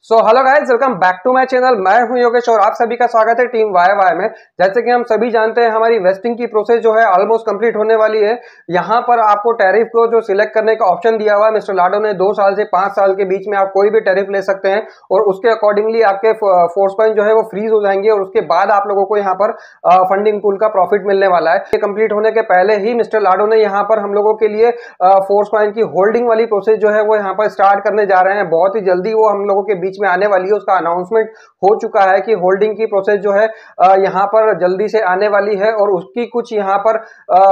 Hello guys, welcome back to my channel. मैं हूं योगेश और आप सभी का स्वागत है टीम वाई वाई में। जैसे कि हम सभी जानते हैं, हमारी वेस्टिंग की प्रोसेस जो है ऑलमोस्ट कंप्लीट होने वाली है। यहां पर आपको टैरिफ को जो सिलेक्ट करने का ऑप्शन दिया हुआ है मिस्टर लाडो ने, 2 साल से 5 साल के बीच में आप कोई भी टैरिफ ले सकते हैं और उसके अकॉर्डिंगली आपके फोर्स कॉइन जो है वो फ्रीज हो जाएंगे और उसके बाद आप लोगों को यहाँ पर फंडिंग पूल का प्रॉफिट मिलने वाला है। ये कंप्लीट होने के पहले ही मिस्टर लाडो ने यहाँ पर हम लोगों के लिए फोर्स कॉइन की होल्डिंग वाली प्रोसेस जो है वो यहाँ पर स्टार्ट करने जा रहे हैं। बहुत ही जल्दी वो हम लोगों के बीच में आने वाली है। उसका अनाउंसमेंट हो चुका है कि होल्डिंग की प्रोसेस जो है यहां पर जल्दी से आने वाली है और उसकी कुछ यहां पर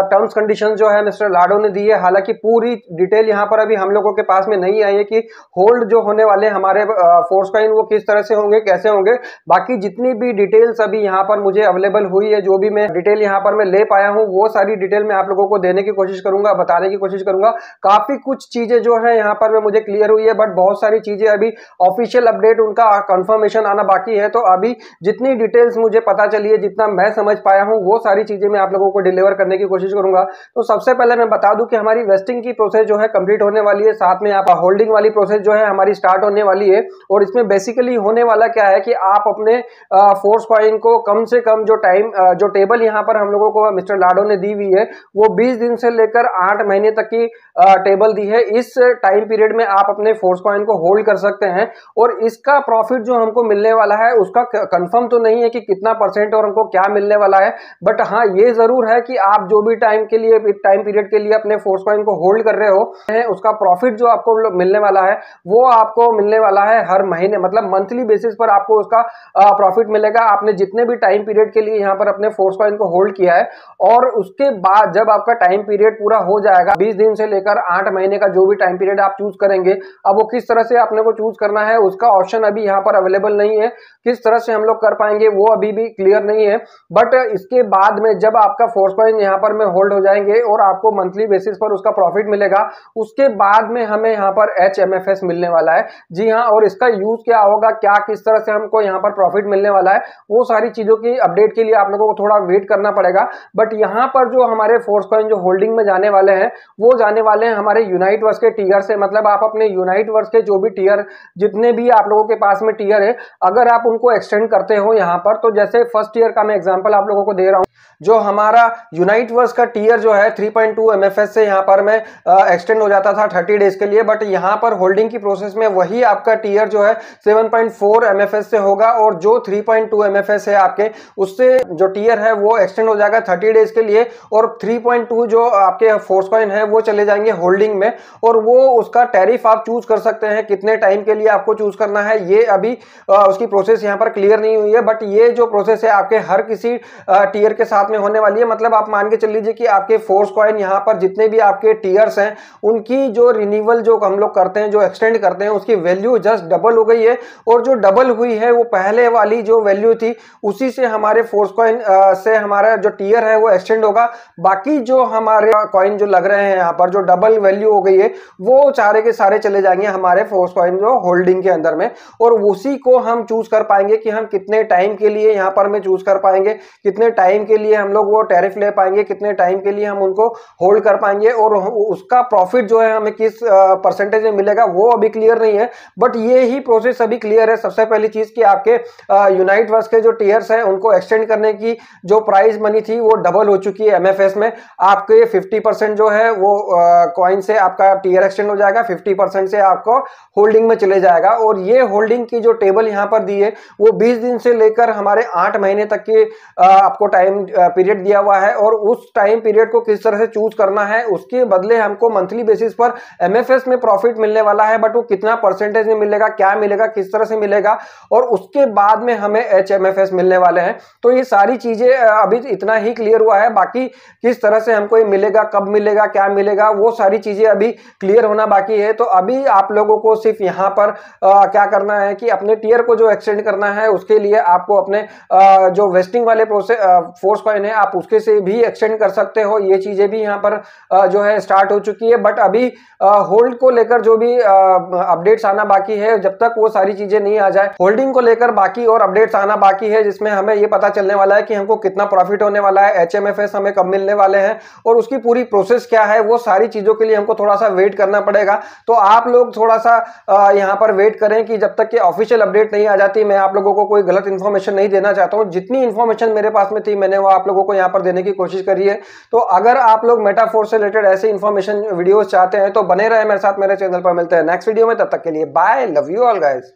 टर्म्स कंडीशंस जो है मिस्टर लाडो ने दी है। हालांकि पूरी डिटेल यहां पर अभी हम लोगों के पास में नहीं आई है कि होल्ड जो होने वाले हमारे फोर्स कॉइन वो किस तरह से होंगे, कैसे होंगे। बाकी जितनी भी डिटेल्स अभी यहां पर मुझे अवेलेबल हुई है, जो भी मैं डिटेल यहां पर मैं ले पाया हूं, वो सारी डिटेल मैं आप लोगों को देने की कोशिश करूंगा, बताने की कोशिश करूंगा। काफी कुछ चीजें जो है यहां पर मुझे क्लियर हुई है, बट बहुत सारी चीजें अभी ऑफिशियल अपडेट उनका कंफर्मेशन आना बाकी है। तो अभी जितनी डिटेल्स मुझे पता चली है, जितना मैं समझ पाया हूं, वो सारी चीजें मैं आप लोगों को डिलीवर करने की कोशिश करूंगा। तो सबसे पहले मैं बता दूं कि हमारी वेस्टिंग की प्रोसेस जो है कंप्लीट होने वाली है, साथ में आप होल्डिंग वाली प्रोसेस जो है हमारी स्टार्ट होने वाली है। और इसमें बेसिकली होने वाला क्या है कि आप अपने फोर्स कॉइन को कम से कम जो टेबल यहां पर हम लोगों को मिस्टर लाडो ने दी हुई है वो 20 दिन से लेकर 8 महीने तक की टेबल दी है। इस टाइम पीरियड में आप अपने फोर्स कॉइन को होल्ड कर सकते हैं और इसका प्रॉफिट जो हमको मिलने वाला है उसका कंफर्म तो नहीं है कि कितना परसेंट और हमको क्या मिलने वाला है, बट हाँ ये जरूर है कि आप जो भी टाइम पीरियड के लिए अपने फोर्स कॉइन को होल्ड कर रहे हो उसका प्रॉफिट जो आपको मिलने वाला है वो आपको मिलने वाला है हर महीने, मतलब मंथली बेसिस पर आपको उसका प्रॉफिट मिलेगा। आपने जितने भी टाइम पीरियड के लिए यहाँ पर अपने फोर्स कॉइन को होल्ड किया है और उसके बाद जब आपका टाइम पीरियड पूरा हो जाएगा, 20 दिन से लेकर 8 महीने का जो भी टाइम पीरियड आप चूज करेंगे, अब वो किस तरह से अपने को चूज करना है उसका ऑप्शन अभी यहाँ पर अवेलेबल नहीं है। किस तरह से हम लोग कर पाएंगे वो अभी भी क्लियर नहीं है, बट इसके बाद में जब आपका फोर्स कॉइन यहाँ पर में होल्ड हो जाएंगे और आपको मंथली बेसिस पर उसका प्रॉफिट मिलेगा, उसके बाद में हमें यहाँ पर HMFS मिलने वाला है। जी हाँ, और इसका यूज क्या होगा, क्या किस तरह से हमको यहाँ पर प्रॉफिट मिलने वाला है, वो सारी चीजों की अपडेट के लिए आप लोगों को थोड़ा वेट करना पड़ेगा। बट यहाँ पर जो हमारे फोर्स कॉइन जो होल्डिंग में जाने वाले हैं वो जाने वाले हैं हमारे यूनाइट वर्स के टीयर से। मतलब आप अपने यूनाइट वर्स के जो भी टीयर, जितने भी आप लोगों के पास में टीयर है, अगर आप उनको एक्सटेंड करते हो यहाँ पर, तो जैसे फर्स्ट ईयर का मैं एग्जांपल आप लोगों को दे रहा हूँ। जो हमारा यूनाइट वर्स का टीयर जो है 3.2 MFS से यहाँ पर मैं एक्सटेंड हो जाता था 30 डेज के लिए, बट यहाँ पर होल्डिंग की प्रोसेस में वही आपका टीयर जो है 7.4 MFS से होगा और जो 3.2 MFS है आपके, उससे जो टीयर है वो एक्सटेंड हो जाएगा 30 डेज के लिए और 3.2 जो आपके फोर्स कॉइन है वो चले जाएंगे होल्डिंग में। और वो उसका टैरिफ आप चूज कर सकते हैं कितने टाइम के लिए आपको चूज करना है, ये अभी उसकी प्रोसेस यहाँ पर क्लियर नहीं हुई है। बट ये जो प्रोसेस है आपके हर किसी टीयर के साथ में होने वाली है। मतलब आप मान के चल लीजिए कि आपके फोर्स कॉइन यहाँ पर जितने भी आपके टीयर्स हैं उनकी जो रिन्यूअल जो हम लोग करते हैं, जो एक्सटेंड करते हैं, उसकी वैल्यू जस्ट डबल हो गई है और जो डबल हुई है वो पहले वाली जो वैल्यू थी उसी से हमारे फोर्स कॉइन से हमारा जो टीयर है वो एक्सटेंड होगा। बाकी जो हमारे कॉइन जो लग रहे हैं यहाँ पर जो डबल वैल्यू हो गई है वो सारे के सारे चले जाएंगे हमारे फोर्स कॉइन जो होल्डिंग के अंदर में, और उसी को हम चूज कर पाएंगे कि हम कितने टाइम के लिए यहाँ पर में चूज कर पाएंगे, कितने टाइम के लिए हम लोग वो टैरिफ ले पाएंगे, कितने टाइम के लिए हम उनको होल्ड कर पाएंगे और उसका प्रॉफिट जो है हमें किस परसेंटेज में मिलेगा वो अभी क्लियर नहीं है। बट ये ही प्रोसेस अभी क्लियर है। सबसे पहली चीज कि आपके यूनाइट वर्स के जो टीयर्स हैं उनको एक्सटेंड करने की जो प्राइस मनी थी वो डबल हो चुकी है MFS में। आपके 50% जो है वो कॉइन से आपका टीयर एक्सटेंड हो जाएगा, 50% से आपको होल्डिंग में चले जाएगा। और ये होल्डिंग की जो टेबल यहाँ पर दी है वो 20 दिन से लेकर हमारे 8 महीने तक की आपको टाइम पीरियड दिया हुआ है और उस टाइम पीरियड को किस तरह से चूज करना है, उसके बदले हमको मंथली बेसिस पर MFS में प्रॉफिट मिलने वाला है। बट वो कितना परसेंटेज में मिलेगा, क्या मिलेगा, किस तरह से मिलेगा, और उसके बाद में हमें HMFS मिलने वाले हैं। तो ये सारी चीजें अभी इतना ही क्लियर हुआ है। बाकी किस तरह से हमको ये मिलेगा, कब मिलेगा, क्या मिलेगा, वो सारी चीजें अभी क्लियर होना बाकी है। तो अभी आप लोगों को सिर्फ यहाँ पर क्या करना है कि अपने टीयर को जो एक्सटेंड करना है उसके लिए आपको अपने जो वेस्टिंग वाले प्रोसेस फोर्स कॉइन है आप उसके से भी एक्सटेंड कर सकते हो। ये चीजें भी यहाँ पर जो है स्टार्ट हो चुकी है। बट अभी होल्ड को लेकर जो भी अपडेट्स आना बाकी है, जब तक वो सारी चीजें नहीं आ जाए, होल्डिंग को लेकर बाकी और अपडेट्स आना बाकी है, जिसमें हमें ये पता चलने वाला है कि हमको कितना प्रॉफिट होने वाला है, HMFS हमें कब मिलने वाले हैं और उसकी पूरी प्रोसेस क्या है, वो सारी चीजों के लिए हमको थोड़ा सा वेट करना पड़ेगा। तो आप लोग थोड़ा सा यहाँ पर वेट करें हैं कि जब तक कि ऑफिशियल अपडेट नहीं आ जाती मैं आप लोगों को कोई गलत इन्फॉर्मेशन नहीं देना चाहता हूं। जितनी इन्फॉर्मेशन मेरे पास में थी मैंने वो आप लोगों को यहां पर देने की कोशिश करी है। तो अगर आप लोग मेटाफोर से रिलेटेड ऐसे इन्फॉर्मेशन वीडियोस चाहते हैं तो बने रहे मेरे साथ मेरे चैनल पर। मिलते हैं नेक्स्ट वीडियो में, तब तक के लिए bye, love you all guys.